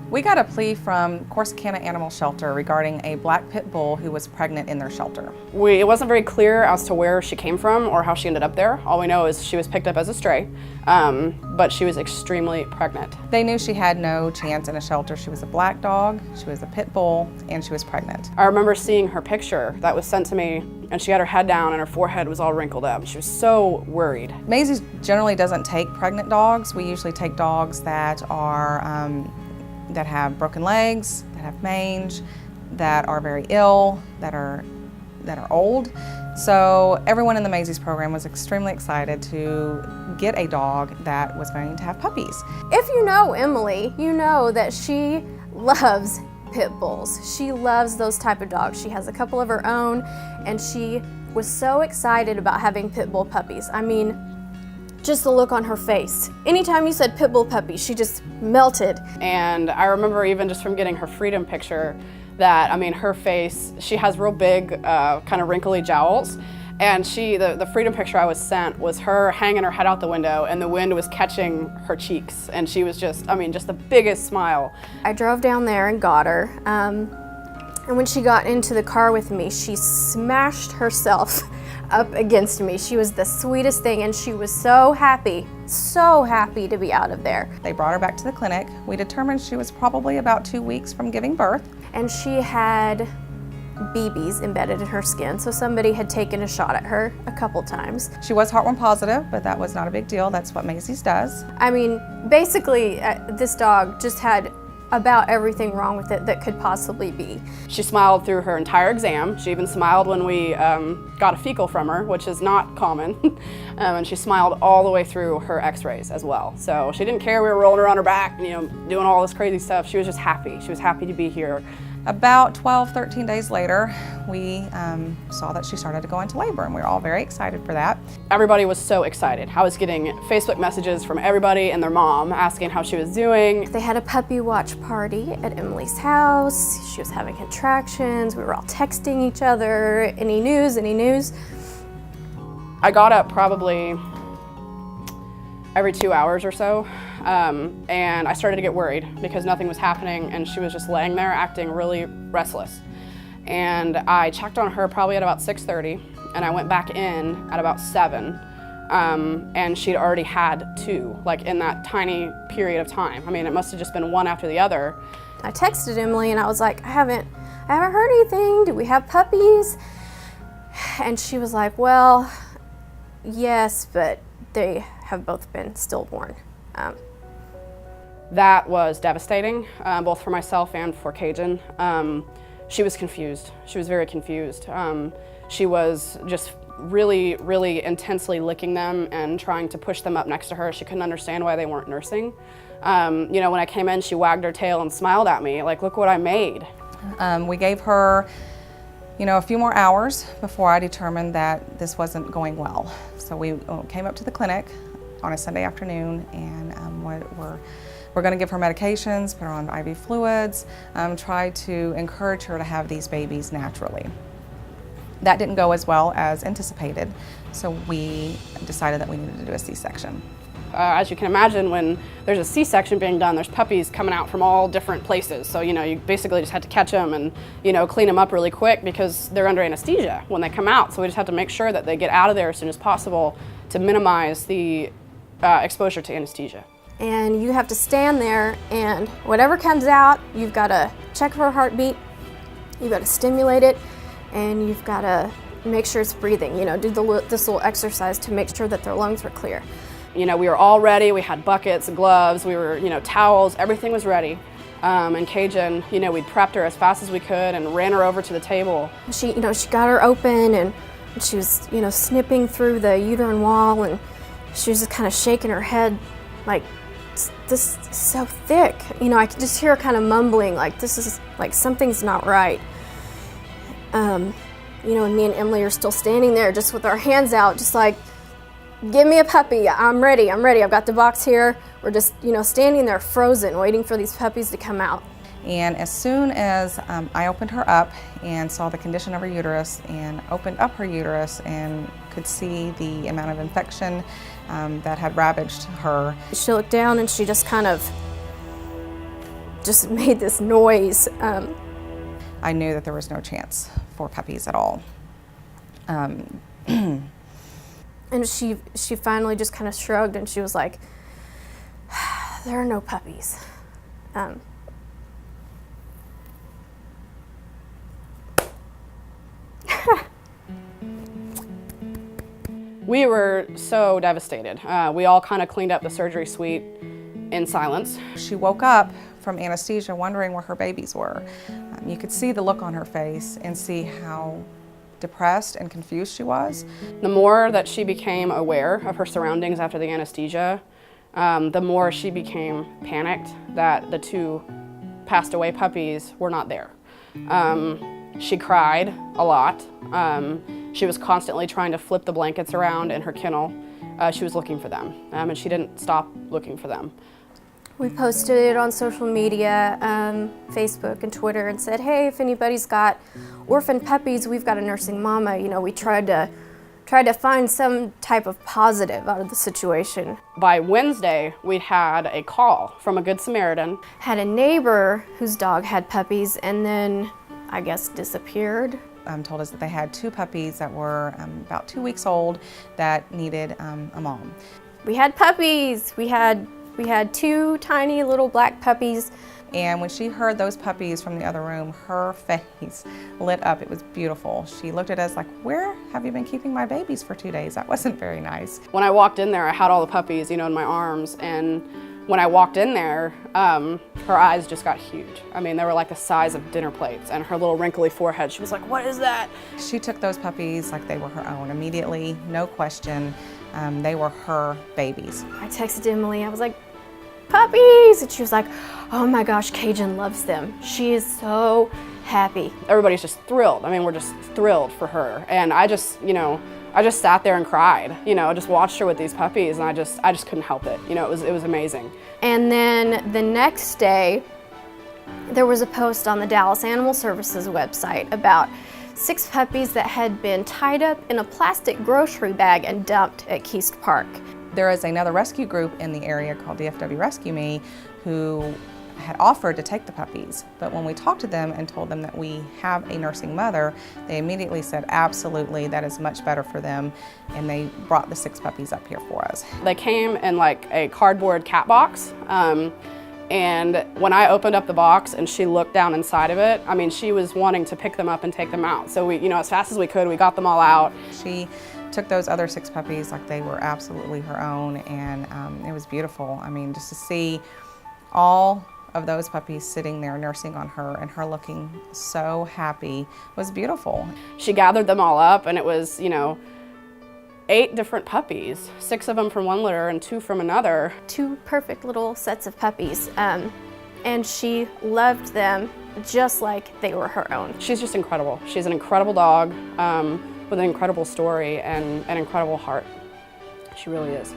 We got a plea from Corsicana Animal Shelter regarding a black pit bull who was pregnant in their shelter. It wasn't very clear as to where she came from or how she ended up there. All we know is she was picked up as a stray, but she was extremely pregnant. They knew she had no chance in a shelter. She was a black dog, she was a pit bull, and she was pregnant. I remember seeing her picture that was sent to me, and she had her head down and her forehead was all wrinkled up. She was so worried. Mazie generally doesn't take pregnant dogs. We usually take dogs that are that have broken legs, that have mange, that are very ill, that are old. So everyone in the Mazie's program was extremely excited to get a dog that was going to have puppies. If you know Emily, you know that she loves pit bulls. She loves those type of dogs. She has a couple of her own, and she was so excited about having pit bull puppies. I mean, just the look on her face. Anytime you said pit bull puppy, she just melted. And I remember even just from getting her Freedom picture that, I mean, her face, she has real big, kind of wrinkly jowls. And the Freedom picture I was sent was her hanging her head out the window and the wind was catching her cheeks. And she was just, I mean, just the biggest smile. I drove down there and got her. And when she got into the car with me, she smashed herself up against me. She was the sweetest thing, and she was so happy to be out of there. They brought her back to the clinic. We determined she was probably about 2 weeks from giving birth. And she had BBs embedded in her skin, so somebody had taken a shot at her a couple times. She was heartworm positive, but that was not a big deal. That's what Mazie's does. I mean, basically, this dog just had about everything wrong with it that could possibly be. She smiled through her entire exam. She even smiled when we got a fecal from her, which is not common. And she smiled all the way through her x-rays as well. So she didn't care we were rolling her on her back, you know, doing all this crazy stuff. She was just happy. She was happy to be here. About 12, 13 days later, we saw that she started to go into labor, and we were all very excited for that. Everybody was so excited. I was getting Facebook messages from everybody and their mom asking how she was doing. They had a puppy watch party at Emily's house. She was having contractions. We were all texting each other. Any news, any news? I got up probably every 2 hours or so. And I started to get worried because nothing was happening and she was just laying there acting really restless. And I checked on her probably at about 6:30 and I went back in at about 7 and she'd already had 2, like in that tiny period of time. I mean, it must have just been one after the other. I texted Emily and I was like, I haven't heard anything. Do we have puppies? And she was like, well, yes, but they have both been stillborn. That was devastating, both for myself and for Cajun. She was confused. She was very confused. She was just really, really intensely licking them and trying to push them up next to her. She couldn't understand why they weren't nursing. You know, when I came in, she wagged her tail and smiled at me, like, look what I made. We gave her, you know, a few more hours before I determined that this wasn't going well. So we came up to the clinic on a Sunday afternoon, and we're going to give her medications, put her on IV fluids, try to encourage her to have these babies naturally. That didn't go as well as anticipated, so we decided that we needed to do a C-section. As you can imagine, when there's a C-section being done, there's puppies coming out from all different places. So, you know, you basically just had to catch them and, you know, clean them up really quick because they're under anesthesia when they come out. So we just have to make sure that they get out of there as soon as possible to minimize the exposure to anesthesia. And you have to stand there, and whatever comes out, you've got to check for a heartbeat, you've got to stimulate it, and you've got to make sure it's breathing. You know, do this little exercise to make sure that their lungs are clear. You know, we were all ready. We had buckets, gloves, we were, you know, towels, everything was ready. And Cajun, you know, we'd prepped her as fast as we could and ran her over to the table. She got her open, and she was, you know, snipping through the uterine wall, and she was just kind of shaking her head like, this is so thick. You know, I could just hear her kind of mumbling, like, this is, like, something's not right. You know, and me and Emily are still standing there just with our hands out, just like, give me a puppy, I'm ready, I've got the box here. We're just, you know, standing there frozen, waiting for these puppies to come out. And as soon as I opened her up and saw the condition of her uterus and opened up her uterus and could see the amount of infection that had ravaged her. She looked down and she just kind of just made this noise. I knew that there was no chance for puppies at all. And she finally just kind of shrugged, and she was like, there are no puppies. We were so devastated. We all kind of cleaned up the surgery suite in silence. She woke up from anesthesia wondering where her babies were. You could see the look on her face and see how depressed and confused she was. The more that she became aware of her surroundings after the anesthesia, the more she became panicked that the 2 passed away puppies were not there. She cried a lot. She was constantly trying to flip the blankets around in her kennel. She was looking for them, and she didn't stop looking for them. We posted it on social media, Facebook and Twitter, and said, hey, if anybody's got orphan puppies, we've got a nursing mama. You know, we tried to find some type of positive out of the situation. By Wednesday, we had a call from a Good Samaritan. Had a neighbor whose dog had puppies and then, I guess, disappeared. Told us that they had 2 puppies that were about 2 weeks old that needed a mom. We had puppies. We had 2 tiny little black puppies. And when she heard those puppies from the other room, her face lit up. It was beautiful. She looked at us like, where have you been keeping my babies for 2 days? That wasn't very nice. When I walked in there, I had all the puppies, in my arms, and when I walked in there, her eyes just got huge. I mean, they were like the size of dinner plates, and her little wrinkly forehead, she was like, what is that? She took those puppies like they were her own immediately, no question. They were her babies. I texted Emily, I was like, puppies! And she was like, oh my gosh, Cajun loves them. She is so happy. Everybody's just thrilled. I mean, we're just thrilled for her. And I just sat there and cried, just watched her with these puppies, and I just couldn't help it. It was amazing. And then the next day, there was a post on the Dallas Animal Services website about 6 puppies that had been tied up in a plastic grocery bag and dumped at Keast Park. There is another rescue group in the area called DFW Rescue Me who had offered to take the puppies, but when we talked to them and told them that we have a nursing mother, they immediately said, absolutely, that is much better for them, and they brought the 6 puppies up here for us. They came in like a cardboard cat box, and when I opened up the box and she looked down inside of it, I mean, she was wanting to pick them up and take them out. So we, as fast as we could, we got them all out. She took those other 6 puppies like they were absolutely her own, and it was beautiful. I mean, just to see all of those puppies sitting there nursing on her and her looking so happy was beautiful. She gathered them all up, and it was, 8 different puppies, 6 of them from one litter and 2 from another. 2 perfect little sets of puppies, and she loved them just like they were her own. She's just incredible. She's an incredible dog with an incredible story and an incredible heart. She really is.